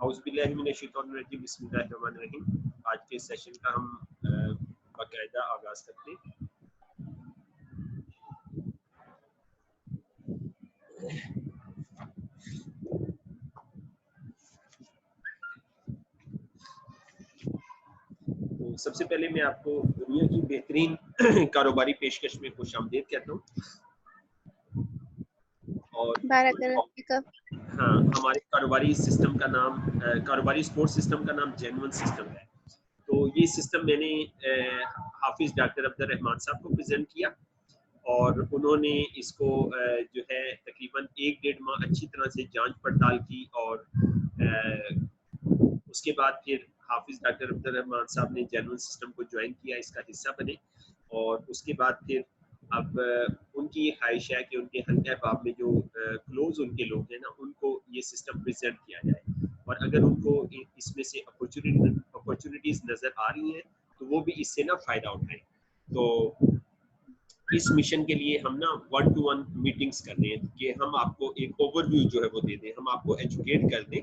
औज़ुबिल्लाहि बिस्मिल्लाहिर्रहमानिर्रहीम। आज के सेशन का हम बाकायदा आगाज करते हैं। तो सबसे पहले मैं आपको दुनिया की बेहतरीन कारोबारी पेशकश में खुशामदीद कहता हूँ। और हाँ, हमारे कारोबारी सिस्टम का नाम कारोबारी सपोर्ट सिस्टम का नाम जेन्युइन सिस्टम है। तो ये सिस्टम मैंने हाफिज डॉक्टर अब्दुल रहमान साहब को प्रेजेंट किया और उन्होंने इसको जो है तकरीबन 1-1.5 माह अच्छी तरह से जांच पड़ताल की और उसके बाद फिर हाफिज डॉक्टर अब्दुल रहमान साहब ने जेन्युइन सिस्टम को ज्वाइन किया, इसका हिस्सा बने और उसके बाद फिर अब उनकी ये ख्वाहिश है कि उनके हल्का बाब में जो क्लोज उनके लोग हैं ना, उनको ये सिस्टम प्रेजेंट किया जाए और अगर उनको इसमें से अपॉर्चुनिटीज नज़र आ रही हैं तो वो भी इससे ना फ़ायदा उठाएं। तो इस मिशन के लिए हम ना 1-to-1 मीटिंग्स कर रहे हैं कि हम आपको एक ओवरव्यू जो है वो दे दें, हम आपको एजुकेट कर दें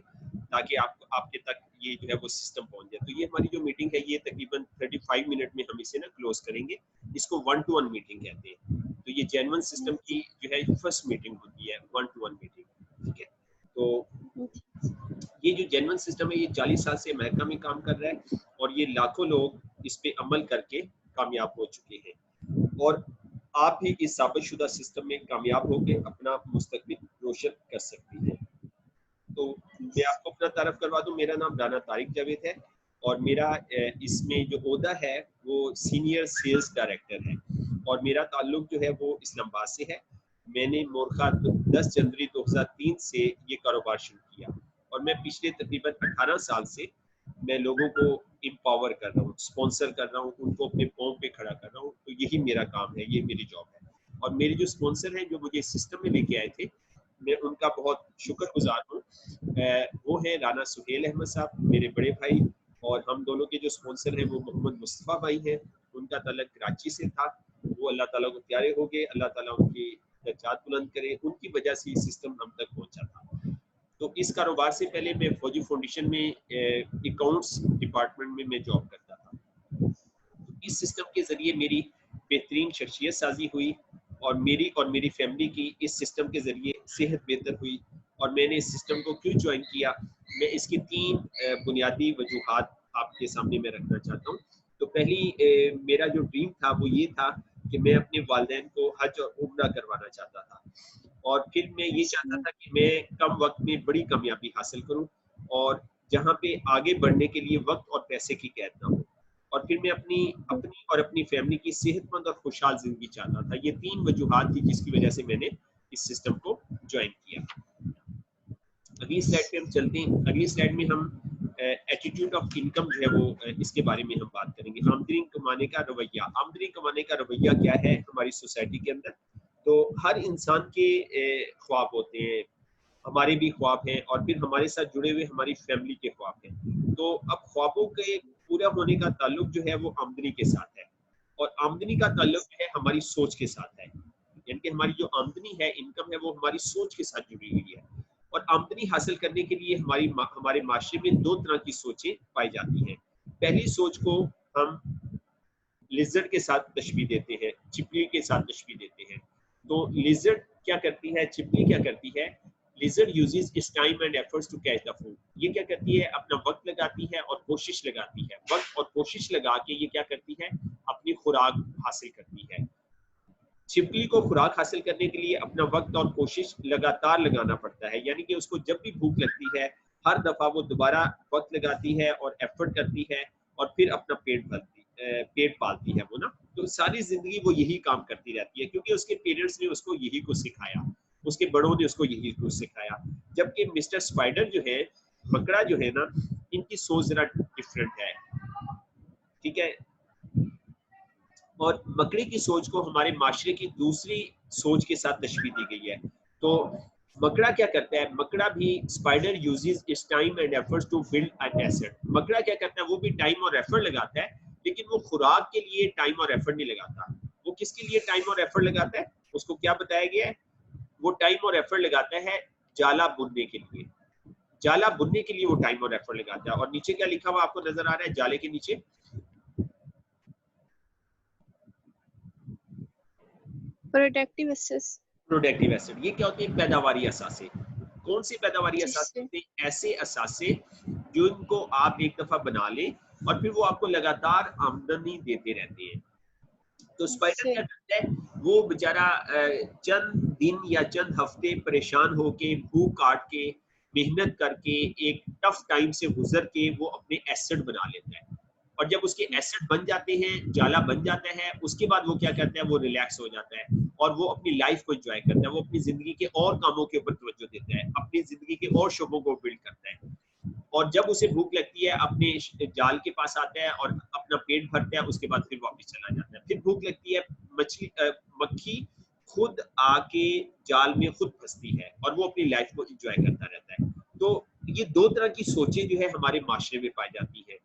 ताकि आपके तक ये जो है वो सिस्टम पहुंच जाए। तो ये हमारी जो मीटिंग है ये तकरीबन 35 मिनट में हम इसे ना क्लोज करेंगे। इसको 1-to-1 मीटिंग कहते हैं। तो ये जेन्युइन सिस्टम की जो है फर्स्ट मीटिंग होती है, 1-to-1 मीटिंग, ठीक है। तो ये जो जेन्युइन सिस्टम है ये 40 साल से अमेरिका में काम कर रहा है और ये लाखों लोग इस पे अमल करके कामयाब हो चुके हैं और आप भी इस साबितशुदा सिस्टम में कामयाब होकर अपना मुस्तकबिल रोशन कर सकती हैं। तो मैं आपको अपना तारफ करवा दूं, मेरा नाम राना तारिक जावेद है और मेरा इसमें जो ओहदा है वो सीनियर सेल्स डायरेक्टर है और मेरा ताल्लुक जो है वो इस्लामाबाद से है। मैंने मोरखा 10 जनवरी 2003 से ये कारोबार शुरू किया और मैं पिछले तकरीबन 18 साल से मैं लोगों को एम्पावर कर रहा हूँ, स्पॉन्सर कर रहा हूँ, उनको अपने पांव पे खड़ा कर रहा हूँ। तो यही मेरा काम है, ये मेरी जॉब है और मेरे जो स्पॉन्सर हैं जो मुझे सिस्टम में लेके आए थे, मैं उनका बहुत शुक्रगुजार हूँ। वो है राना सुहेल अहमद साहब, मेरे बड़े भाई, और हम दोनों के जो स्पॉन्सर हैं वो मोहम्मद मुस्तफ़ा भाई हैं। उनका ताल्लुक कराची से था, वो अल्लाह ताला को प्यारे हो गए, अल्लाह ताला उनकी दर्जात बुलंद करे, उनकी वजह से ये सिस्टम हम तक पहुंचा था। तो इस कारोबार से पहले मैं फौजी फाउंडेशन में अकाउंट्स डिपार्टमेंट में मैं जॉब करता था। इस सिस्टम के ज़रिए मेरी बेहतरीन शख्सियत साजी हुई और मेरी फैमिली की इस सिस्टम के ज़रिए सेहत बेहतर हुई। और मैंने इस सिस्टम को क्यों ज्वाइन किया, मैं इसकी 3 बुनियादी वजूहात आपके सामने मैं रखना चाहता हूँ। तो पहली मेरा जो ड्रीम था वो ये था कि मैं अपने वालिदैन को हज और उम्रा करवाना चाहता था और फिर मैं ये चाहता था कि मैं कम वक्त में बड़ी कामयाबी हासिल करूं और जहां पे आगे बढ़ने के लिए वक्त और पैसे की कैद ना हो और फिर मैं अपनी फैमिली की सेहतमंद और खुशहाल जिंदगी चाहता था। ये 3 वजूहात थी जिसकी वजह से मैंने इस सिस्टम को ज्वाइन किया। अगली स्लाइड पे हम चलते हैं। अगली स्लाइड में हम एटीट्यूड ऑफ इनकम जो है वो इसके बारे में हम बात करेंगे। आमदनी कमाने का रवैया, आमदनी कमाने का रवैया क्या है हमारी सोसाइटी के अंदर। तो हर इंसान के ख्वाब होते हैं, हमारे भी ख्वाब हैं और फिर हमारे साथ जुड़े हुए हमारी फैमिली के ख्वाब हैं। तो अब ख्वाबों के पूरा होने का ताल्लुक जो है वो आमदनी के साथ है और आमदनी का ताल्लुक जो है हमारी सोच के साथ है। यानी कि हमारी जो आमदनी है, इनकम है, वो हमारी सोच के साथ जुड़ी हुई है और आमदनी हासिल करने के लिए हमारे माशरे में 2 तरह की सोचें पाई जाती हैं। पहली सोच को हम लिजर्ड के साथ तशबीह देते हैं, चिपली के साथ तशबीह देते हैं। तो लिजर्ड क्या करती है, चिपली क्या करती है? Lizard uses its time and efforts to catch the food. ये क्या करती है? अपना वक्त लगाती है और कोशिश लगाती है। वक्त और कोशिश लगा के ये क्या करती है? अपनी खुराक हासिल करती है। छिपकली को खुराक हासिल करने के लिए अपना वक्त और कोशिश लगातार लगाना पड़ता है, यानी कि उसको जब भी भूख लगती है हर दफा वो दोबारा वक्त लगाती है और एफर्ट करती है और फिर अपना पेट पालती है वो ना। तो सारी जिंदगी वो यही काम करती रहती है क्योंकि उसके पेरेंट्स ने उसको यही कुछ सिखाया, उसके बड़ों ने उसको यही कुछ सिखाया। जबकि मिस्टर स्पाइडर जो है, मकड़ा जो है ना, इनकी सोच जरा डिफरेंट है, ठीक है। और मकड़ी की सोच को हमारे माशरे की दूसरी सोच के साथ तशबीह दी गई है। तो मकड़ा क्या करता है? मकड़ा भी spider uses its time and efforts to build an asset. मकड़ा क्या करता है? वो भी टाइम और एफर्ट लगाता है, लेकिन वो खुराक के लिए टाइम और एफर्ट नहीं लगाता। वो किसके लिए टाइम और एफर्ट लगाता है? उसको क्या बताया गया है? वो टाइम और एफर्ट लगाता है जाला बुनने के लिए। जाला बुनने के लिए वो टाइम और एफर्ट लगाता है। और नीचे क्या लिखा हुआ आपको नजर आ रहा है जाले के नीचे? प्रोडक्टिव एसेस। Productive asset. ये क्या होते हैं? पैदावारी असासे। कौन सी पैदावारी असासे जिससे होते हैं? ऐसे असासे जो इनको आप एक दफा बना लें और फिर वो आपको लगातार आमदनी देते रहते हैं। तो स्पाइडर जिससे क्या करता है? वो बेचारा चंद दिन या चंद हफ्ते परेशान होके, भूख काट के, मेहनत करके, एक टफ टाइम से गुजर के वो अपने एसेट बना लेता है। और जब उसके एसेट बन जाते हैं, जाला बन जाता है, उसके बाद वो क्या करता है? वो रिलैक्स हो जाता है और वो अपनी लाइफ को एंजॉय करता है। वो अपनी जिंदगी के और कामों के ऊपर तवज्जो देता है, अपनी जिंदगी के और शोबों को बिल्ड करता है। और जब उसे भूख लगती है अपने जाल के पास आता है और अपना पेट भरता है, उसके बाद फिर वापस चला जाता है। फिर भूख लगती है, मक्खी खुद आके जाल में खुद फंसती है और वो अपनी लाइफ को एंजॉय करता रहता है। तो ये दो तरह की सोचें जो है हमारे माशरे में पाई जाती है।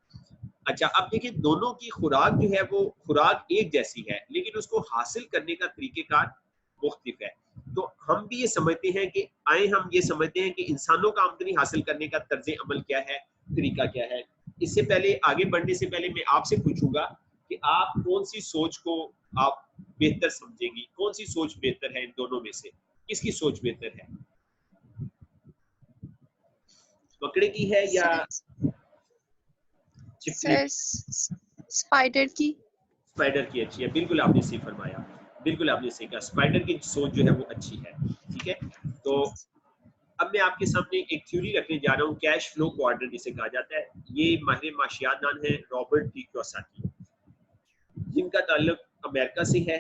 अच्छा, अब देखिए दोनों की खुराक जो है वो खुराक एक जैसी है, लेकिन उसको हासिल करने का तरीकेकार मुख्तलिफ है। तो हम भी ये समझते हैं कि हम ये समझते हैं कि इंसानों का आमदनी हासिल करने का तर्ज अमल क्या है, तरीका क्या है। इससे पहले आगे बढ़ने से पहले मैं आपसे पूछूंगा कि आप कौन सी सोच को आप बेहतर समझेंगी, कौन सी सोच बेहतर है इन दोनों में से? किसकी सोच बेहतर है? बकरे की है या छिपकली सर की? स्पाइडर की। स्पाइडर की अच्छी है, बिल्कुल आपने सही फरमाया, बिल्कुल आपने सही कहा, स्पाइडर की सोच जो है वो अच्छी है। ठीक है, तो अब मैं आपके सामने एक थ्योरी रखने जा रहा हूँ, कैश फ्लो क्वाड्रेंट इसे कहा जाता है। ये माहिर माशियात दान है रॉबर्ट टी कियोसाकी, जिनका ताल्लुक अमेरिका से है।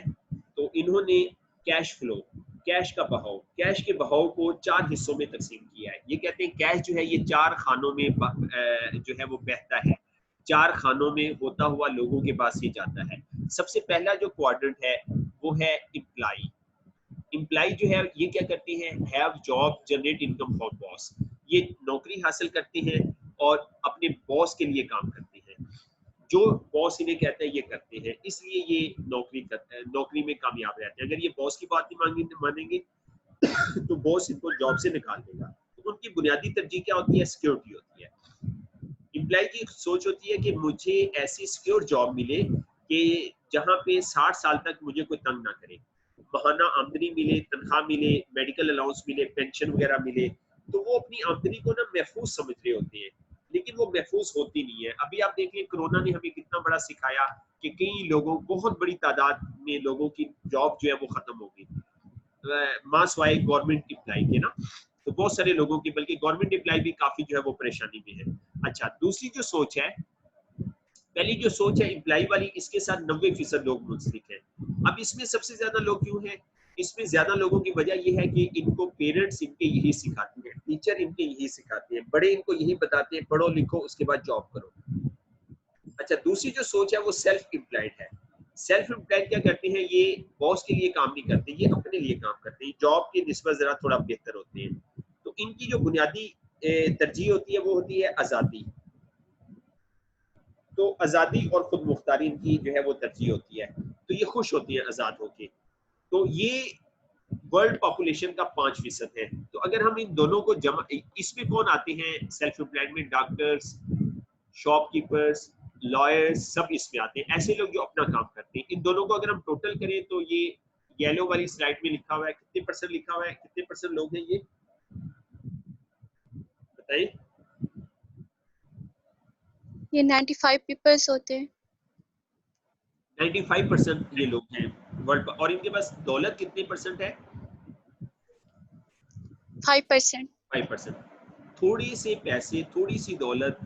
तो इन्होंने कैश फ्लो, कैश का बहाव, कैश के बहाव को 4 हिस्सों में तकसीम किया है। ये कहते हैं कैश जो है ये 4 खानों में जो है वो बहता है, 4 खानों में होता हुआ लोगों के पास ये जाता है। सबसे पहला जो क्वाड्रेंट है वो है इम्प्लाई। इम्प्लाई जो है ये क्या करते हैं? Have job, generate income for boss. ये नौकरी हासिल करते हैं और अपने बॉस के लिए काम करते हैं। जो बॉस इन्हें कहते हैं ये करते हैं, इसलिए ये नौकरी करते हैं, नौकरी में कामयाब रहते हैं। अगर ये बॉस की बात नहीं मानेंगे तो बॉस इनको जॉब से निकाल देगा। तो उनकी बुनियादी तरजीह क्या होती है? सिक्योरिटी होती है। एम्प्लॉय की सोच होती है कि मुझे ऐसी सिक्योर जॉब मिले कि जहाँ पे 60 साल तक मुझे कोई तंग ना करे, माहाना आमदनी मिले, तनख्वाह मिले, मेडिकल अलाउंस मिले, पेंशन वगैरह मिले। तो वो अपनी आमदनी को ना महफूज समझ रहे होते हैं, लेकिन वो महफूज होती नहीं है। अभी आप देखिए कोरोना ने हमें कितना बड़ा सिखाया कि कई लोगों, बहुत बड़ी तादाद में लोगों की जॉब जो है वो खत्म हो गई, मास वाई गवर्नमेंट एम्प्लॉय के ना। तो बहुत सारे लोगों की, बल्कि गवर्नमेंट एम्प्लॉय भी काफी जो है वो परेशानी में है। अच्छा, दूसरी जो सोच है, पहली जो सोच है एम्प्लॉय वाली, इसके साथ 90% लोग मुंसलिक हैं। अब इसमें सबसे ज्यादा लोग क्यों हैं? इसमें ज्यादा लोगों की वजह यह है कि इनको पेरेंट्स इनके यही सिखाते हैं, टीचर इनके यही सिखाते हैं, बड़े इनको यही बताते हैं पढ़ो लिखो उसके बाद जॉब करो। अच्छा, दूसरी जो सोच है वो सेल्फ एम्प्लॉयड है। सेल्फ एम्प्लॉयड क्या करते हैं? ये बॉस के लिए काम नहीं करते, ये अपने लिए काम करते हैं, जॉब की निस्बत जरा थोड़ा बेहतर होते हैं। तो इनकी जो बुनियादी तरजीह होती है वो होती है आज़ादी। तो आज़ादी और खुद मुख्तारी इनकी जो है वो तरजीह होती है। तो ये खुश होती है आज़ाद होके। तो ये वर्ल्ड पॉपुलेशन का 5% है। तो अगर हम इन दोनों को जमा, इसमें कौन आते हैं सेल्फ एम्प्लॉयड में? डॉक्टर्स, शॉपकीपर्स, लॉयर्स, सब इसमें आते हैं। ऐसे लोग जो अपना काम करते हैं। इन दोनों को अगर हम टोटल करें तो ये येलो वाली स्लाइड में लिखा हुआ है, कितने परसेंट लिखा हुआ है, कितने परसेंट लोग हैं ये बताइए? ये 95 पीपल्स होते हैं। 95% ये लोग हैं वर्ल्ड पर। और इनके पास दौलत कितनी परसेंट है? 5%। 5%। थोड़ी से पैसे, थोड़ी सी दौलत,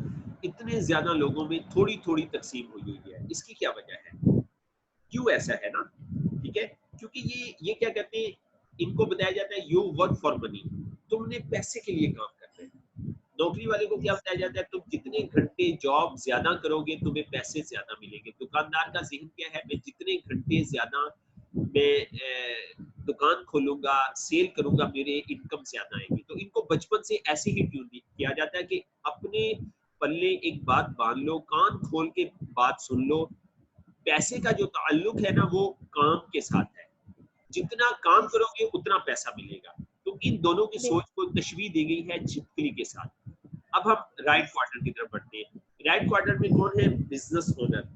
इतने ज्यादा लोगों में थोड़ी थोड़ी तकसीम हुई हुई है। इसकी क्या वजह है? क्यों ऐसा है ना? ठीक है, क्योंकि ये क्या कहते हैं, इनको बताया जाता है यू वर्क फॉर मनी, तुमने पैसे के लिए काम करना है। नौकरी वाले को क्या बताया जाता है? तुम जितने घंटे जॉब ज्यादा करोगे तुम्हें पैसे ज्यादा मिलेंगे। दुकानदार का ज़हन क्या है? मैं जितने घंटे ज्यादा मैं दुकान खोलूंगा, सेल करूंगा, मेरे इनकम ज्यादा आएगी। तो इनको बचपन से ऐसे ही ट्यून किया जाता है कि अपने पल्ले एक बात बांध लो, कान खोल के बात सुन लो, पैसे का जो ताल्लुक है ना वो काम के साथ है। जितना काम करोगे उतना पैसा मिलेगा। तो इन दोनों की सोच को तशबीह दी गई है छिपकली के साथ। अब हम राइट क्वाड्रेंट की तरफ बढ़ते हैं। राइट क्वाड्रेंट में कौन है? Business owner.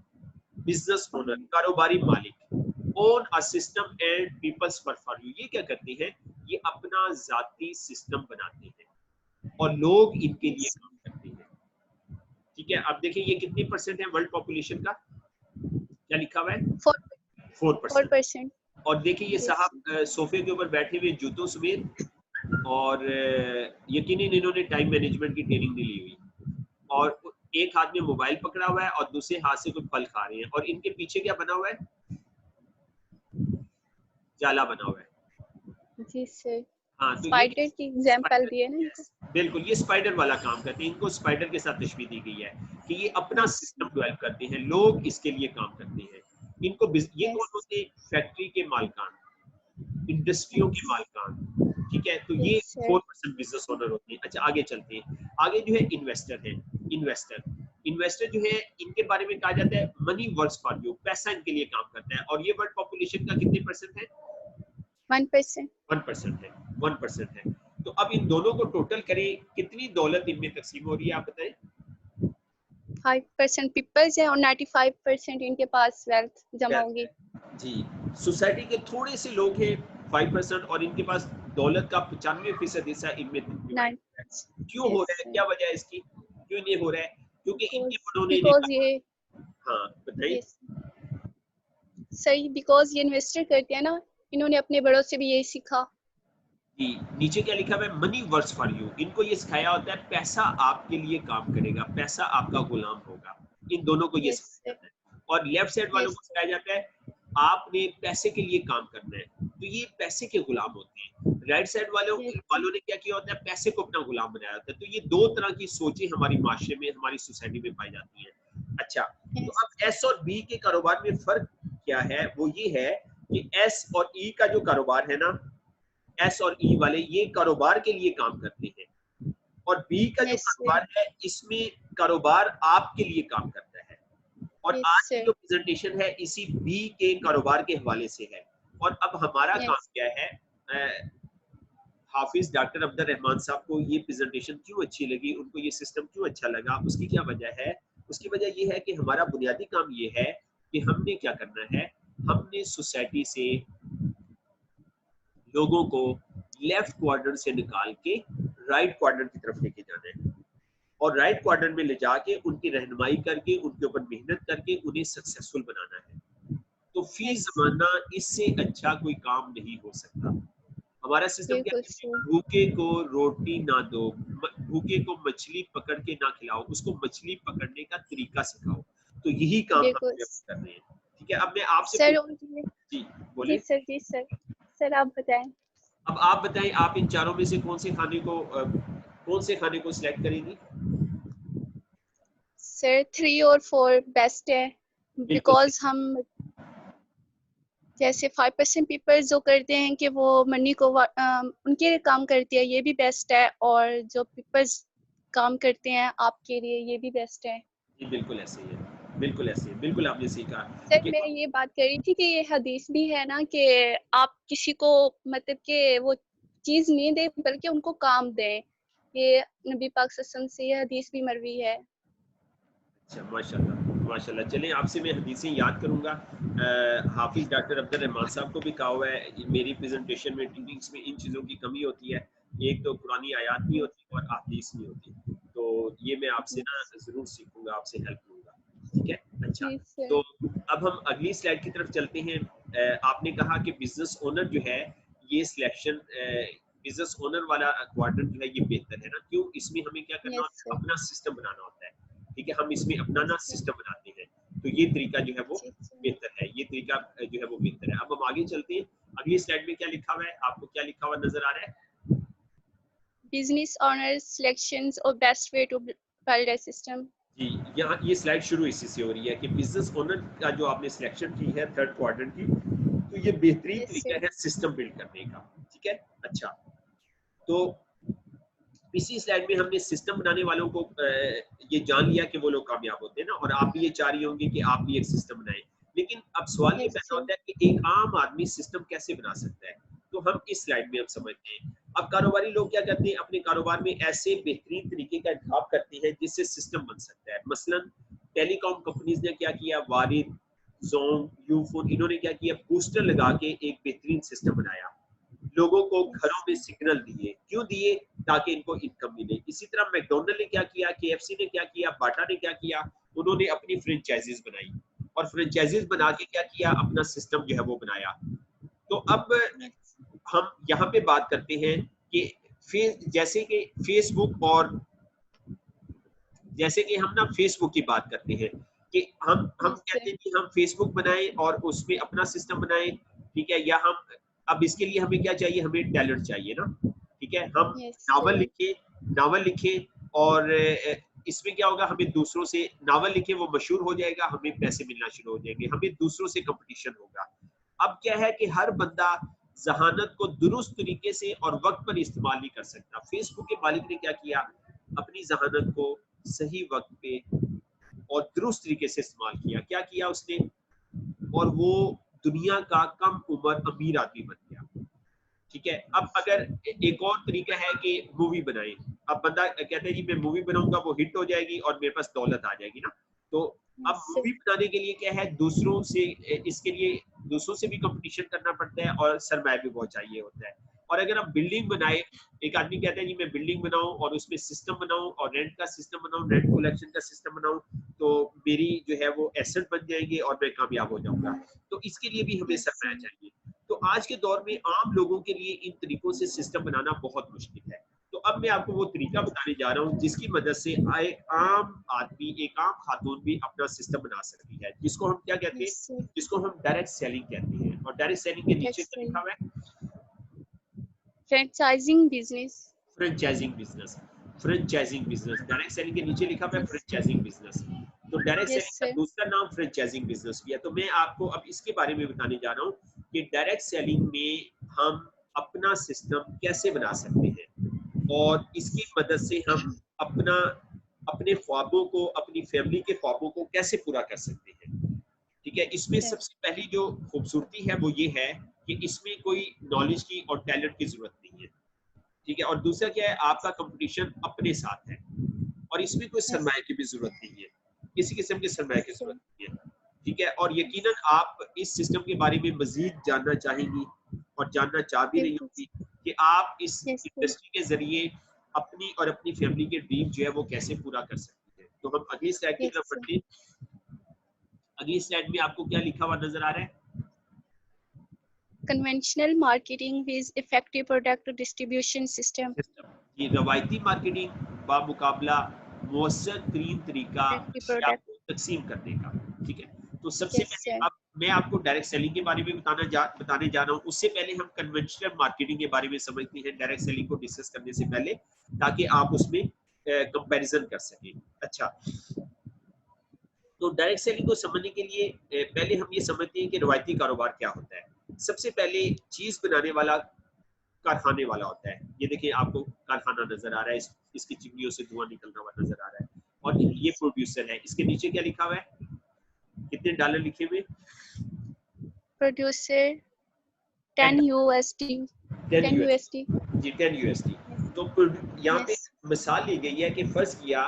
बिजनेस ओनर, कारोबारी मालिक। Own a system and people's work for you. ये क्या करते हैं? ये अपना जाती सिस्टम बनाते हैं और लोग इनके लिए काम करते हैं। ठीक है, अब देखिए ये कितनी परसेंट है वर्ल्ड पॉपुलेशन का? क्या लिखा हुआ है? 4%। 4%। और देखिए ये साहब सोफे के ऊपर बैठे हुए जूतों समेत, और यकीनन इन्होंने टाइम मैनेजमेंट की ट्रेनिंग नहीं ली हुई, और एक हाथ में मोबाइल पकड़ा हुआ है और दूसरे हाथ से कुछ फल खा रहे हैं, और इनके पीछे क्या बना हुआ है? जाला बना हुआ है। जी सर। हाँ, तो ये स्पाइडर की एग्जांपल दिए ना इनको। बिल्कुल ये स्पाइडर वाला काम करते हैं। इनको स्पाइडर के साथ तशबीह दी गई है कि ये अपना सिस्टम डेवलप करते हैं, लोग इसके लिए काम करते हैं। इनको ये कौन होते हैं? फैक्ट्री के मालिकान, इंडस्ट्रियों के मालिकान। ठीक है, तो ये 4% बिजनेस ओनर होते हैं। अच्छा आगे चलते हैं। आगे जो है इन्वेस्टर है। इन्वेस्टर, इन्वेस्टर जो है इनके बारे में कहा जाता है मनी वर्क्स फॉर यू। पैसा इनके लिए काम करता है, और ये वर्ल्ड पॉपुलेशन का कितने परसेंट है? 1%। 1% है। 1% है। तो अब इन दोनों को टोटल करें, कितनी दौलत इनमें तकसीम हो रही है, आप बताएं? 5% पीपल्स है और 95% इनके पास वेल्थ जमा होगी। जी, सोसाइटी के थोड़े से लोग हैं 5%, और इनके पास दौलत का 95% हिस्सा इनमें डिवाइड है। क्यों हो रहा है? क्या वजह है इसकी? क्यों नहीं हो रहा है? क्योंकि इनके बड़ों ने बिकॉज ये हाँ बताइए। सही, बिकॉज ये इन्वेस्टर करते हैं ना, इन्होंने अपने बड़ों से भी यही सीखा। जी, नीचे क्या लिखा हुआ है? Money works for you. इनको ये सिखाया होता है पैसा आपके लिए काम करेगा, पैसा आपका गुलाम होगा। इन दोनों को ये सिखाया जाता है। और लेफ्ट साइड वालों को सिखाया जाता है आपने पैसे के लिए काम करना है, तो ये पैसे के गुलाम होते हैं। राइट साइड वालों ने क्या किया होता है? पैसे को अपना गुलाम बनाया होता है। तो ये दो तरह की सोचें हमारी माशरे में, हमारी सोसाइटी में पाई जाती हैं। अच्छा, तो अब एस और बी के कारोबार में फर्क क्या है? वो ये है कि एस और ई का जो कारोबार है ना, एस और ई वाले ये कारोबार के लिए काम करते हैं, और बी का जो कारोबार है इसमें कारोबार आपके लिए काम करता है। और आज की जो प्रेजेंटेशन है इसी बी के कारोबार के हवाले से है। और अब हमारा काम क्या है? हाफिज डॉक्टर अब्दुल रहमान साहब को ये प्रेजेंटेशन क्यों अच्छी लगी, उनको ये सिस्टम क्यों अच्छा लगा, उसकी क्या वजह है? उसकी वजह ये है कि हमारा बुनियादी काम ये है कि हमने क्या करना है, हमने सोसाइटी से लोगों को लेफ्ट क्वाड्रेंट से निकाल के राइट क्वाड्रेंट की तरफ लेके जाना है, और राइट क्वाड्रेंट में ले जाके उनकी रहनुमाई करके, उनके ऊपर मेहनत करके उन्हें सक्सेसफुल बनाना है। तो फी जमाना इससे अच्छा कोई काम नहीं हो सकता। हमारा सिस्टम क्या है? भूखे को रोटी ना दो, भूखे को मछली पकड़ के ना खिलाओ, उसको मछली पकड़ने का तरीका सिखाओ। तो यही काम हम कर रहे हैं। ठीक है, अब मैं आपसे जी बोलिए। जी सर आप बताएं। अब आप बताएं, आप इन चारों में से कौन से खाने को सिलेक्ट करेंगी? सर 3 और 4 बेस्ट है, बिकॉज हम जैसे 5% पीपल जो करते हैं कि वो मनी को उनके लिए काम करती है, ये भी बेस्ट है, और जो पीपल्स काम करते हैं आपके लिए, ये भी बेस्ट है। जी बिल्कुल ऐसे ही है, बिल्कुल ऐसे ही, बिल्कुल आपने सही कहा। सर मैं ये बात कर रही थी कि ये हदीस भी है ना कि आप किसी को मतलब कि वो चीज नहीं दे बल्कि उनको काम दें, ये नबी पाक सल्लल्लाहु अलैहि वसल्लम से ये हदीस भी मरवी है। अच्छा माशाल्लाह माशाल्लाह। चलें आपसे मैं हदीसें याद करूंगा। हाफिज डॉक्टर अब्दुल रहमान साहब को भी कहा हुआ है मेरी प्रेजेंटेशन में, टीचिंग्स में इन चीज़ों की कमी होती है, एक तो पुरानी आयात नहीं होती और अहदीस नहीं होती, तो ये मैं आपसे ना ज़रूर सीखूंगा, आपसे हेल्प लूंगा। ठीक है, अच्छा तो अब हम अगली स्लाइड की तरफ चलते हैं। आपने कहा कि बिजनेस ओनर जो है ये सिलेक्शन, बिजनेस ओनर वाला क्वाड्रेंट जो है ये बेहतर है ना? क्यों? इसमें हमें क्या करना होता है? अपना सिस्टम बनाना होता है। ठीक है, हम इसमें अपना ना सिस्टम बनाते हैं, तो ये तरीका जो है वो बेहतर है, ये तरीका जो है वो बेहतर है। अब हम आगे चलते हैं। अगली स्लाइड में क्या लिखा हुआ है? आपको क्या लिखा हुआ नजर आ रहा है? बिजनेस ओनर सिलेक्शंस और best way to build a system. जी, यहाँ ये स्लाइड शुरू इसी से हो रही है कि बिजनेस ओनर का जो आपने सिलेक्शन की है थर्ड क्वाड्रेंट की, तो ये बेहतरीन तरीका है सिस्टम बिल्ड करने का। ठीक है, अच्छा तो इसी स्लाइड में हमने सिस्टम बनाने वालों को ये जान लिया कि वो लोग कामयाब होते हैं ना, और आप भी ये चाह रही होंगी कि आप भी एक सिस्टम बनाएं। लेकिन अब सवाल ये पैदा होता है कि एक आम आदमी सिस्टम कैसे बना सकता है? तो हम इस स्लाइड में हम समझते हैं। अब कारोबारी लोग क्या करते हैं, अपने कारोबार में ऐसे बेहतरीन तरीके का इंतखाब करते हैं जिससे सिस्टम बन सकता है। मसलन टेलीकॉम कंपनीज ने क्या किया, वारिद, जोम, यूफोन, इन्होंने क्या किया, बूस्टर लगा के एक बेहतरीन सिस्टम बनाया, लोगों को घरों में सिग्नल दिए। क्यों दिए? ताकि इनको इनकम मिले। इसी तरह मैकडोनल्ड ने क्या किया, केएफसी ने क्या किया, बाटा ने क्या किया, उन्होंने अपनी फ्रेंचाइजीज बनाई और फ्रेंचाइजीज बना के क्या किया, अपना सिस्टम जो है वो बनाया। तो अब हम यहाँ पे बात करते हैं कि जैसे कि फेसबुक, और जैसे कि हम ना फेसबुक की बात करते हैं कि हम कहते हैं कि हम फेसबुक बनाएं और उसमें अपना सिस्टम बनाएं, ठीक है, या हम अब इसके लिए हमें क्या चाहिए, हमें टैलेंट चाहिए ना, ठीक है, हम नावल लिखे और इसमें क्या होगा, हमें दूसरों से नावल लिखे, वो मशहूर हो जाएगा, हमें पैसे मिलना शुरू हो जाएंगे, हमें दूसरों से कंपटीशन होगा। अब क्या है कि हर बंदा जहानत को दुरुस्त तरीके से और वक्त पर इस्तेमाल नहीं कर सकता। फेसबुक के मालिक ने क्या किया, अपनी जहानत को सही वक्त पे और दुरुस्त तरीके से इस्तेमाल किया। क्या किया उसने, और वो दुनिया का कम उम्र अमीर आदमी बन गया, ठीक है। अब अगर एक और तरीका है कि मूवी बनाए, अब बंदा कहता है जी मैं मूवी बनाऊंगा, वो हिट हो जाएगी और मेरे पास दौलत आ जाएगी ना। तो अब मूवी बनाने के लिए क्या है, दूसरों से, इसके लिए दूसरों से भी कंपटीशन करना पड़ता है और सरमाया भी बहुत चाहिए होता है। और अगर आप बिल्डिंग बनाए, एक आदमी कहता है जी मैं बिल्डिंग बनाऊं और उसमें सिस्टम बनाऊं और रेंट का सिस्टम बनाऊं, रेंट कलेक्शन का सिस्टम बनाऊं, तो मेरी जो है वो एसेट बन जाएंगे और मैं कामयाब हो जाऊंगा। तो इसके लिए भी हमें सरमाया चाहिए। तो आज के दौर में आम लोगों के लिए इन तरीकों से सिस्टम बनाना बहुत मुश्किल है। तो अब मैं आपको वो तरीका बताने जा रहा हूँ जिसकी मदद से आम आदमी, एक आम खातून भी अपना सिस्टम बना सकती है, जिसको हम क्या कहते हैं, जिसको हम डायरेक्ट सेलिंग कहते हैं। और डायरेक्ट सेलिंग के नीचे क्या लिखा हुआ है, franchising business. Franchising business, franchising business, direct selling के नीचे लिखा हुआ है फ्रेंचाइजिंग बिजनेस। तो डायरेक्ट सेलिंग का दूसरा नाम फ्रेंचाइजिंग बिजनेस भी है। तो मैं आपको अब इसके बारे में बताने जा रहा हूँ कि डायरेक्ट सेलिंग में हम अपना सिस्टम कैसे बना सकते हैं और इसकी मदद से हम अपने ख्वाबों को, अपनी फैमिली के ख्वाबों को कैसे पूरा कर सकते हैं, ठीक है। इसमें सबसे पहली जो खूबसूरती है वो ये है कि इसमें कोई नॉलेज की और टैलेंट की जरूरत नहीं है, ठीक है। और दूसरा क्या है, आपका कंपटीशन अपने साथ है और इसमें कोई सरमाए की भी जरूरत नहीं है, किसी किस्म के सरमाए की जरूरत नहीं है, ठीक है। और यकीनन आप इस सिस्टम के बारे में मजीद जानना चाहेंगी और जानना चाह भी रही होंगी कि आप इस इंडस्ट्री के जरिए अपनी और अपनी फैमिली के ड्रीम जो है वो कैसे पूरा कर सकती है। तो हम अगली स्लाइड की तरफ बढ़ते हैं। अगली स्लाइड में आपको क्या लिखा हुआ नजर आ रहा है, conventional marketing with effective product distribution system. ये रवायती मार्केटिंग बामुकाबला मौसर तरीन तरीका आपको तकसीम करने का, ठीक है। तो सबसे पहले अब मैं आपको डायरेक्ट सेलिंग के बारे में बताने जा रहा हूँ। उससे पहले हम कन्वेंशनल मार्केटिंग के बारे में समझते हैं डायरेक्ट सेलिंग को डिस्कस करने से पहले, ताकि आप उसमें कंपैरिजन कर सकें। अच्छा, तो डायरेक्ट सेलिंग को समझने के लिए पहले हम ये समझते हैं कि रवायती कारोबार क्या होता है। सबसे पहले चीज बनाने वाला कारखाने वाला होता है। ये देखिए आपको कारखाना नजर आ रहा है, इसकी चिमनियों से धुआं निकलता हुआ नजर आ रहा है। और ये प्रोड्यूसर है, इसके नीचे क्या लिखा हुआ है, कितने डॉलर लिखे हुए, प्रोड्यूसर 10 USD, 10 USD जी 10 USD। तो यहाँ पे मिसाल ली गई है कि फर्ज किया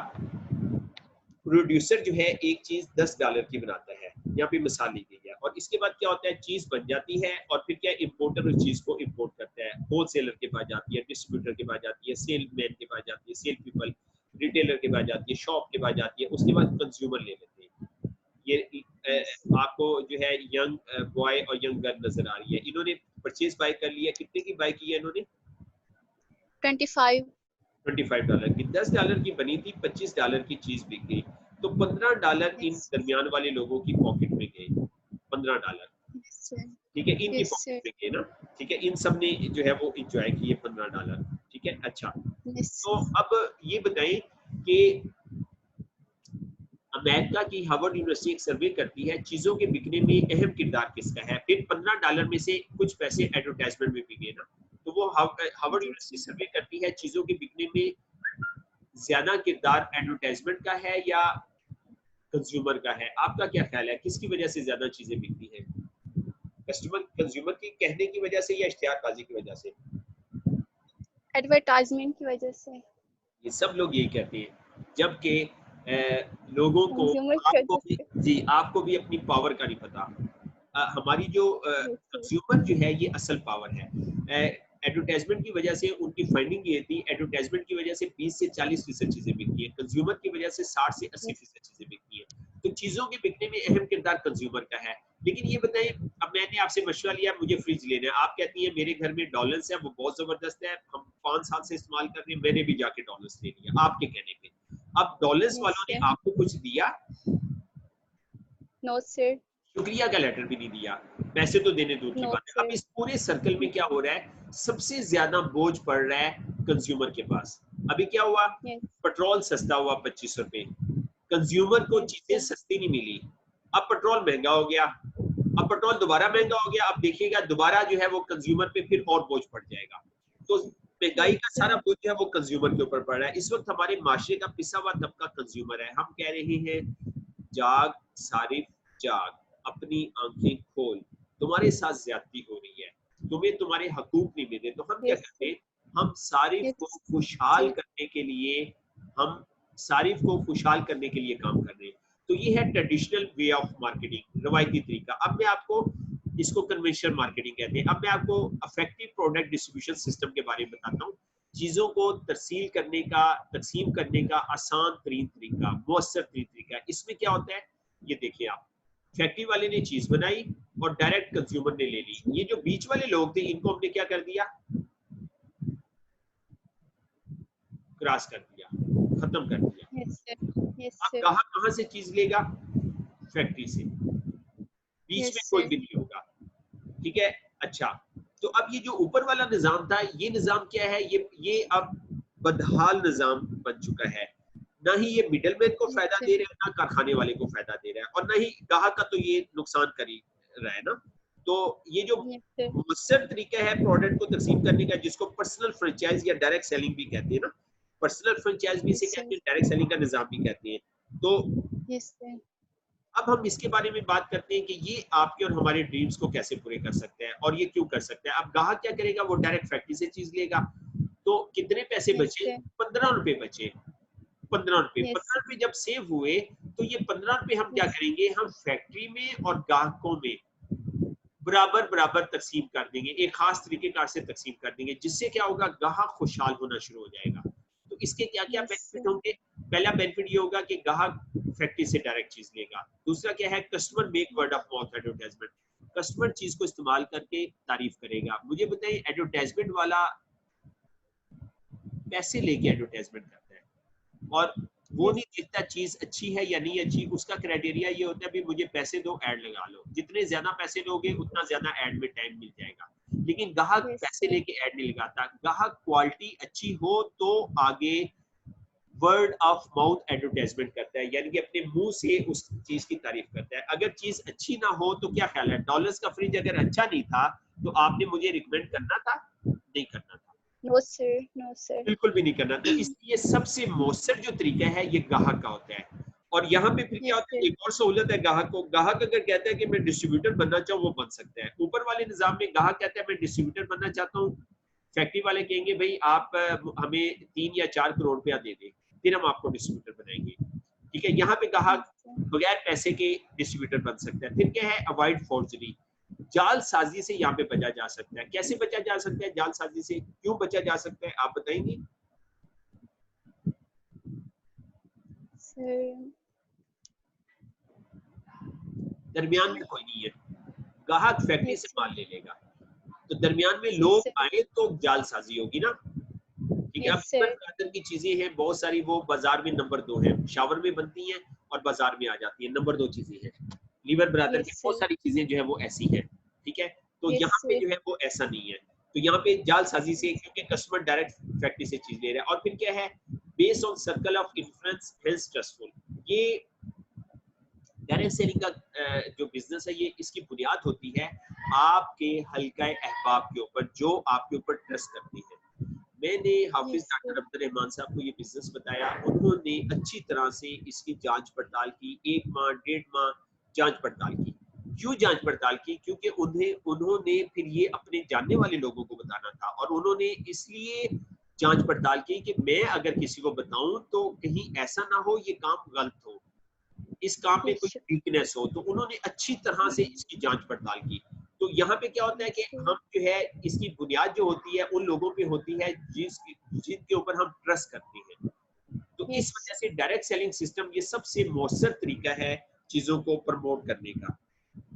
प्रोड्यूसर जो है एक चीज $10 की बनाता है, यहाँ पे मिसाल ली गई है। और इसके बाद क्या होता है, चीज बन जाती है और फिर क्या इंपोर्टर उस चीज को इंपोर्ट करता है, होलसेलर के पास जाती है, डिस्ट्रीब्यूटर के पास जाती है, सेलमैन के पास जाती है, सेल पीपल, रिटेलर के पास जाती है, शॉप के पास जाती है, उसके बाद कंज्यूमर ले लेते हैं। ये आपको जो है यंग बॉय और यंग गर्ल नजर आ रही है, इन्होंने परचेज बाय कर लिया। कितने की बाय की है इन्होंने, 25 डॉलर की। $10 की बनी थी, $25 की चीज बिक गई, तो $15 इन दरमियान वाले लोगों की पॉकेट में गए। $15, ठीक है, इनकी पॉकेट में गए ना, ठीक है। इन सब ने जो है वो इंजॉय किए $15, ठीक है। अच्छा, तो अब ये बताएं कि अमेरिका की हार्वर्ड यूनिवर्सिटी एक सर्वे करती है चीजों के बिकने में अहम किरदार किसका है। फिर $15 में से कुछ पैसे एडवर्टाइजमेंट में बिके ना, तो वो हार्वर्ड यूनिवर्सिटी सर्वे करती है चीजों के बिकने में ज्यादा किरदार एडवर्टाइजमेंट का है या कंज्यूमर का है। आपका क्या ख्याल है, किसकी वजह से ज्यादा चीजें बिकती हैं, कंज्यूमर की कहने की वजह से या इश्तिहारबाजी की वजह से? एडवर्टाइजमेंट की वजह से, ये सब लोग यही कहते हैं, जबकि लोगों को, कंज्यूमर की आपको वजह भी, से। जी आपको भी अपनी पावर का नहीं पता। हमारी जो यस सर, कंज्यूमर जो है ये असल पावर है। एडवर्टाइजमेंट की वजह से उनकी फंडिंग ये थी, एडवर्टाइजमेंट की वजह से 20 से 40% चीजें बिकती है, कंज्यूमर की वजह से 60 से यस 80% चीजें बिकती है। तो चीजों के बिकने में अहम किरदार कंज्यूमर का है। लेकिन ये बताइए, अब मैंने आपसे मशवरा लिया मुझे फ्रिज लेना है, आप कहती है मेरे घर में डॉलर्स है वो बहुत जबरदस्त है, हम 5 साल से इस्तेमाल कर रहे हैं, मैंने भी जाके डॉलर्स ले लिया आपके कहने पे। अब डॉलर्स यस वालों ने सर, आपको कुछ दिया, नो सर, शुक्रिया का लेटर भी नहीं दिया, पैसे तो देने दूर की नो बात है। अब सर, इस पूरे सर्कल में क्या हो रहा है, सबसे ज्यादा बोझ पड़ रहा है कंज्यूमर के पास। अभी क्या हुआ, यस, पेट्रोल सस्ता हुआ 25 रुपए, कंज्यूमर को यस चीजें सर, सस्ती नहीं मिली, अब पेट्रोल महंगा हो गया, अब पेट्रोल दोबारा महंगा हो गया, अब देखिएगा दोबारा जो है वो कंज्यूमर पे फिर और बोझ पड़ जाएगा। तो महंगाई यस का सारा सर, बोझ जो है वो कंज्यूमर के ऊपर पड़ रहा है। इस वक्त हमारे माशरे का पिसा हुआ तबका कंज्यूमर है। हम कह रहे हैं जाग सारिफ जाग, अपनी आंखें खोल, तुम्हारे साथ ज्यादती हो रही है, तुम्हें तुम्हारे हकूक नहीं मिले। तो हम क्या यस करते सर, हैं, हम सारिफ को यस खुशहाल सर, करने के लिए, हम सारिफ को खुशहाल करने के लिए काम कर रहे हैं। तो ये है ट्रेडिशनल वे ऑफ मार्केटिंग, रवायती तरीका। अब मैं आपको, इसको कन्वेंशनल मार्केटिंग कहते हैं। अब मैं आपको इफेक्टिव प्रोडक्ट डिस्ट्रीब्यूशन सिस्टम के बारे में बताता हूँ। चीजों को तरसील करने का, तकसीम करने का आसान तरीन तरीका, मुअस्सर तरीन तरीका। इसमें क्या होता है, ये देखिए आप, फैक्ट्री वाले ने चीज बनाई और डायरेक्ट कंज्यूमर ने ले ली। ये जो बीच वाले लोग थे इनको हमने क्या कर दिया, क्रॉस कर दिया, खत्म कर दिया। यस सर, यस अब सर, ग्राहक कहां से चीज लेगा, फैक्ट्री से, बीच यस में कोई सर, भी नहीं होगा। ठीक है, अच्छा, तो अब ये जो ऊपर वाला निजाम था, ये निजाम क्या है, ये अब बदहाल निजाम बन चुका है। ना ही ये मिडलमैन को यस फायदा सर, दे रहा है, ना कारखाने वाले को फायदा दे रहा है, और ना ही ग्राहक का, तो ये नुकसान कर ही रहा है ना। तो ये जो यस सर, मुअस्सर तरीका है प्रोडक्ट को तकसीम करने का, जिसको पर्सनल फ्रेंचाइज या डायरेक्ट सेलिंग भी कहते हैं ना, पर्सनल फ्रेंचाइज भी इसे यस सर, कहते हैं, डायरेक्ट सेलिंग का निजाम भी कहते हैं। तो यस सर, अब हम इसके बारे में बात करते हैं कि ये आपके और हमारे ड्रीम्स को कैसे पूरे कर सकते हैं और ये क्यों कर सकते हैं। अब ग्राहक क्या करेगा, वो डायरेक्ट फैक्ट्री से चीज लेगा, तो कितने पैसे यस बचे, सर, 15 रुपए बचे। 15 रुपए, यस, 15 रुपए जब सेव हुए, तो ये 15 रुपए हम क्या यस, करेंगे, हम फैक्ट्री में और ग्राहकों में बराबर बराबर तकसीम कर देंगे, एक खास तरीके कार से तकसीम कर देंगे, जिससे क्या होगा, ग्राहक खुशहाल होना शुरू हो जाएगा। तो इसके क्या क्या यस बेनिफिट सर, होंगे, पहला बेनिफिट ये होगा कि ग्राहक फैक्ट्री से डायरेक्ट चीज लेगा। दूसरा क्या है, customer make word of mouth advertisement, customer चीज को इस्तेमाल करके तारीफ करेगा। मुझे बताइए, एडवर्टाइजमेंट वाला पैसे लेके एडवर्टाइजमेंट करता है और वो यस, नहीं देखता चीज अच्छी है या नहीं अच्छी, उसका क्राइटेरिया ये होता है भी मुझे पैसे दो, ऐड लगा लो, जितने ज्यादा पैसे लोगे उतना ज्यादा ऐड में टाइम मिल जाएगा। लेकिन ग्राहक यस पैसे सर, लेके ऐड नहीं लगाता, ग्राहक क्वालिटी अच्छी हो तो आगे वर्ड ऑफ माउथ एडवर्टाइजमेंट करता है, यानी कि अपने मुंह से उस चीज की तारीफ करता है। अगर चीज अच्छी ना हो तो क्या ख्याल है, डॉलर्स का फ्रिज अगर अच्छा नहीं था तो आपने मुझे रिकमेंड करना था, नहीं करना था, नो सर, नो सर, बिल्कुल भी नहीं करना। तो इसलिए सबसे मौसर जो तरीका है ये ग्राहक का होता है। और यहाँ पे फिर क्या यस होता है, सर, एक और सहूलत है ग्राहक को, ग्राहक अगर कहता है कि मैं डिस्ट्रीब्यूटर बनना चाहूँ वो बन सकता है। ऊपर वाले निजाम में ग्राहक कहता है मैं डिस्ट्रीब्यूटर बनना चाहता हूँ, फैक्ट्री वाले कहेंगे भाई आप हमें 3 या 4 करोड़ रुपया दे दें, फिर हम आपको डिस्ट्रीब्यूटर बनाएंगे। ठीक है, यहाँ पे ग्राहक यस सर, बगैर पैसे के डिस्ट्रीब्यूटर बन सकता है। फिर क्या है, अवॉइड फोर्जरी, जालसाजी से यहाँ पे बचा जा सकता है। कैसे बचा जा सकता है जालसाजी से, क्यों बचा जा सकता है, आप बताएंगे। सर, दरमियान में कोई नहीं है, ग्राहक फैक्ट्री यस से सर, माल ले लेगा, तो दरमियान में यस लोग सर, आए तो जालसाजी होगी ना। ठीक है, अब यस लीवर सर, ब्रादर की चीजें हैं बहुत सारी, वो बाजार में नंबर 2 है, शावर में बनती हैं और बाजार में आ जाती है, नंबर 2 चीजें हैं। लीवर ब्रादर की यस बहुत सर, सारी चीजें जो है वो ऐसी हैं। ठीक है, तो यस यहाँ पे सर, जो है वो ऐसा नहीं है। तो यहाँ पे जालसाजी से, क्योंकि कस्टमर डायरेक्ट फैक्ट्री से चीज ले रहा है। और फिर क्या है, based on circle of influence health trustful, ये डायरेक्ट सेलिंग का जो बिजनेस है, ये इसकी बुनियाद होती है आपके हल्का अहबाब के ऊपर, जो आपके ऊपर ट्रस्ट करती है। मैंने Hafiz yes doctor sir, Abdul Rahman sahab को ये बिजनेस बताया, उन्होंने अच्छी तरह से इसकी जांच पड़ताल की, 1 माह 1.5 माह जांच पड़ताल की। क्यों जांच पड़ताल की, क्योंकि उन्होंने फिर ये अपने जानने वाले लोगों को बताना था, और उन्होंने इसलिए जांच पड़ताल की कि मैं अगर किसी को बताऊं तो कहीं ऐसा ना हो ये काम गलत हो, इस काम में कोई yes, वीकनेस हो। तो उन्होंने अच्छी तरह से इसकी जांच पड़ताल की। तो यहाँ पे क्या होता है कि yes, हम जो है इसकी बुनियाद जो होती है उन लोगों पे होती है जिनके ऊपर हम ट्रस्ट करते हैं। तो इस yes, वजह से डायरेक्ट सेलिंग सिस्टम ये सबसे मौसर तरीका है चीजों को प्रमोट करने का।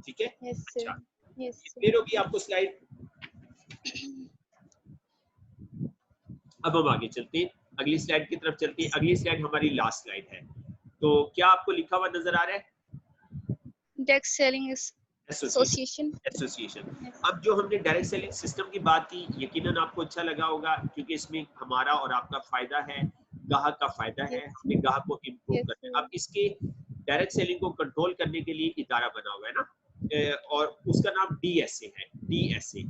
ठीक है, yes, sir. अच्छा, Yes, ये sir. क्लियर होगी आपको स्लाइड। अब हम आगे चलते हैं, अगली स्लाइड की तरफ चलते हैं। अगली स्लाइड हमारी लास्ट स्लाइड है। तो क्या आपको लिखा हुआ नजर आ रहा है? Direct selling is association, association. Association. Yes, अब जो हमने डायरेक्ट सेलिंग सिस्टम की बात की, यकीनन आपको अच्छा लगा होगा क्योंकि इसमें हमारा और आपका फायदा है, ग्राहक का फायदा है, yes, हमने ग्राहक को इम्प्रूव yes, करना sir. है। अब इसके डायरेक्ट सेलिंग को कंट्रोल करने के लिए इदारा बना हुआ है ना, और उसका नाम डीएसए है, डीएसए।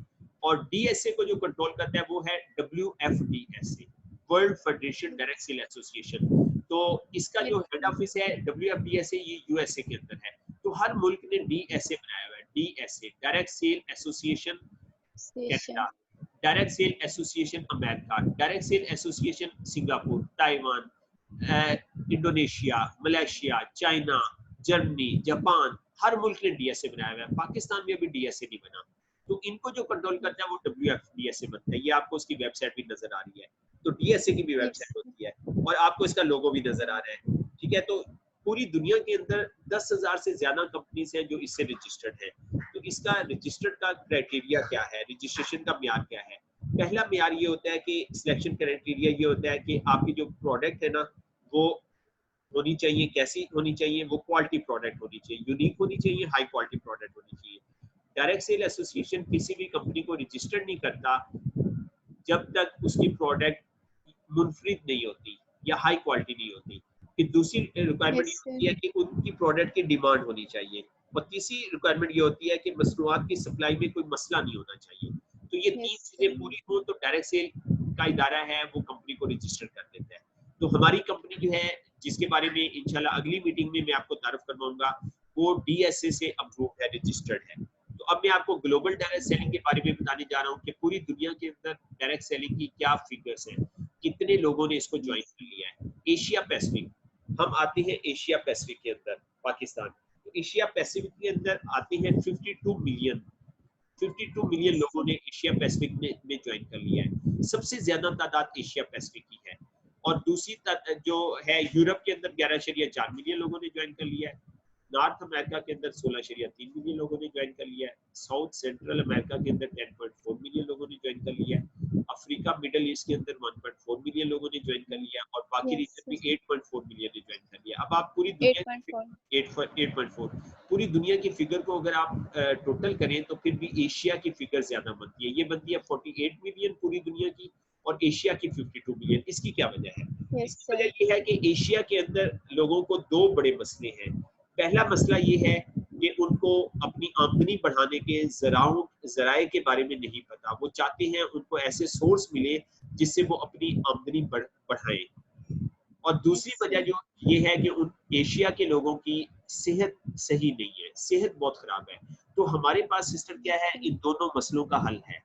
और डीएसए को जो कंट्रोल करता है वो है WFDSA, world federation direct cell association. तो इसका Yes, जो हेड ऑफिस है WFDSA, ये यूएसए के अंदर है। तो हर मुल्क ने डीएसए बनाया हुआ है, DSA direct cell association association. Canada, direct cell association America, direct cell association Singapore, Taiwan, Indonesia, Malaysia, China, Germany, Japan, हर मुल्क ने डीएसए बनाया हुआ है। पाकिस्तान में अभी डीएसए नहीं बना। तो इनको जो कंट्रोल करता है वो WFDSA बनता है। ये आपको उसकी वेबसाइट भी नजर आ रही है। तो डीएसए की भी Yes, वेबसाइट होती है और आपको इसका लोगो भी नजर आ रहा है। ठीक है, तो पूरी दुनिया के अंदर 10,000 से ज्यादा कंपनीज हैं जो इससे रजिस्टर्ड हैं। तो इसका रजिस्टर्ड का क्राइटेरिया क्या है, रजिस्ट्रेशन का म्यार क्या है? पहला म्यार ये होता है कि सिलेक्शन क्राइटेरिया ये होता है कि आपकी जो प्रोडक्ट है ना वो होनी चाहिए, कैसी होनी चाहिए, वो क्वालिटी प्रोडक्ट होनी चाहिए, यूनिक होनी चाहिए, हाई क्वालिटी प्रोडक्ट होनी चाहिए। डायरेक्ट सेल एसोसिएशन किसी भी कंपनी को रजिस्टर्ड नहीं करता जब तक उसकी प्रोडक्ट मुनफरिद नहीं होती या हाई क्वालिटी नहीं होती। फिर दूसरी रिक्वायरमेंट ये yes, sir. होती है कि उनकी प्रोडक्ट की डिमांड होनी चाहिए। और तीसरी रिक्वायरमेंट ये होती है कि मसनूआत की सप्लाई में कोई मसला नहीं होना चाहिए। तो ये तीन Yes, चीजें sir. पूरी हो तो डायरेक्ट सेल का इदारा है वो कंपनी को रजिस्टर कर देता है। तो हमारी कंपनी जो है जिसके बारे में इंशाल्लाह अगली मीटिंग में मैं आपको तारुफ करवाऊंगा वो डीएसए से अप्रूव्ड है, रजिस्टर्ड है। तो अब मैं आपको ग्लोबल डायरेक्ट सेलिंग के बारे में बताने जा रहा हूँ कि पूरी दुनिया के अंदर डायरेक्ट सेलिंग की क्या फिगर्स हैं, कितने लोगों ने इसको ज्वाइन Yes, कर लिया है। एशिया पैसिफिक, हम आते हैं एशिया पैसिफिक के अंदर, पाकिस्तान। तो एशिया पैसिफिक के अंदर आते हैं 52 मिलियन, 52 मिलियन yes, लोगों ने एशिया पैसिफिक में ज्वाइन कर लिया है। सबसे ज्यादा तादाद एशिया पैसिफिक की है। और दूसरी जो है यूरोप के अंदर 11.4 मिलियन लोगों ने ज्वाइन कर लिया है। नॉर्थ अमेरिका के अंदर 16.3 मिलियन लोगों ने ज्वाइन कर लिया है। साउथ सेंट्रल अमेरिका के अंदर 10.4 मिलियन लोगों ने ज्वाइन कर लिया है। अफ्रीका मिडल ईस्ट के अंदर 1.4 मिलियन लोगों ने ज्वाइन कर लिया है और बाकी yes, रीजन sir. में 8.4 मिलियन ने ज्वाइन कर लिया। अब आप पूरी दुनिया की 8.4. 8.4 पूरी दुनिया की फिगर को अगर आप टोटल करें तो फिर भी एशिया की फिगर ज्यादा बनती है। ये बनती है 48 मिलियन पूरी दुनिया की और एशिया की 52 मिलियन। इसकी क्या वजह है? Yes, इसकी sir. वजह ये है कि एशिया के अंदर लोगों को दो बड़े मसले हैं। पहला मसला ये है कि उनको अपनी आमदनी बढ़ाने के जराए के बारे में नहीं पता। वो चाहते हैं उनको ऐसे सोर्स मिले जिससे वो अपनी आमदनी बढ़ाएं। और दूसरी Yes, वजह sir. जो ये है कि उन एशिया के लोगों की सेहत सही नहीं है, सेहत बहुत खराब है। तो हमारे पास सिस्टम क्या Yes, है, sir. इन दोनों मसलों का हल है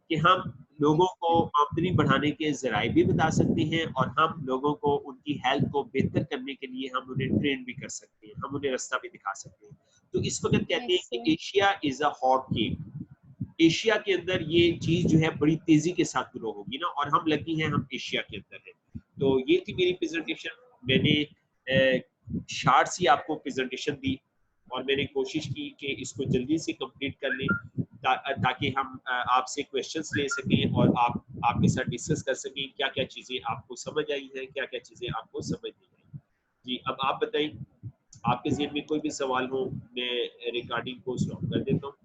कि हम लोगों Yes, को sir. आमदनी बढ़ाने के जराए भी बता सकते हैं और हम लोगों को उनकी हेल्थ को बेहतर करने के लिए हम उन्हें ट्रेन भी कर सकते हैं, हम उन्हें रास्ता भी दिखा सकते हैं। तो इस वक्त कहते Yes, हैं sir. कि Asia is a hot cake. Asia के अंदर ये चीज जो है बड़ी तेजी के साथ ग्रो होगी ना, और हम लगी हैं, हम एशिया के अंदर हैं। तो ये थी मेरी प्रेजेंटेशन। मैंने शार्ट सी आपको प्रेजेंटेशन दी और मैंने कोशिश की कि इसको जल्दी से कंप्लीट कर लें ताकि हम आपसे क्वेश्चंस ले सकें और आपके साथ डिस्कस कर सकें क्या क्या चीज़ें आपको समझ आई हैं, क्या क्या चीज़ें आपको समझ नहीं आई। जी, अब आप बताइए, आपके ज़हन में कोई भी सवाल हो, मैं रिकॉर्डिंग को स्टॉप कर देता हूँ।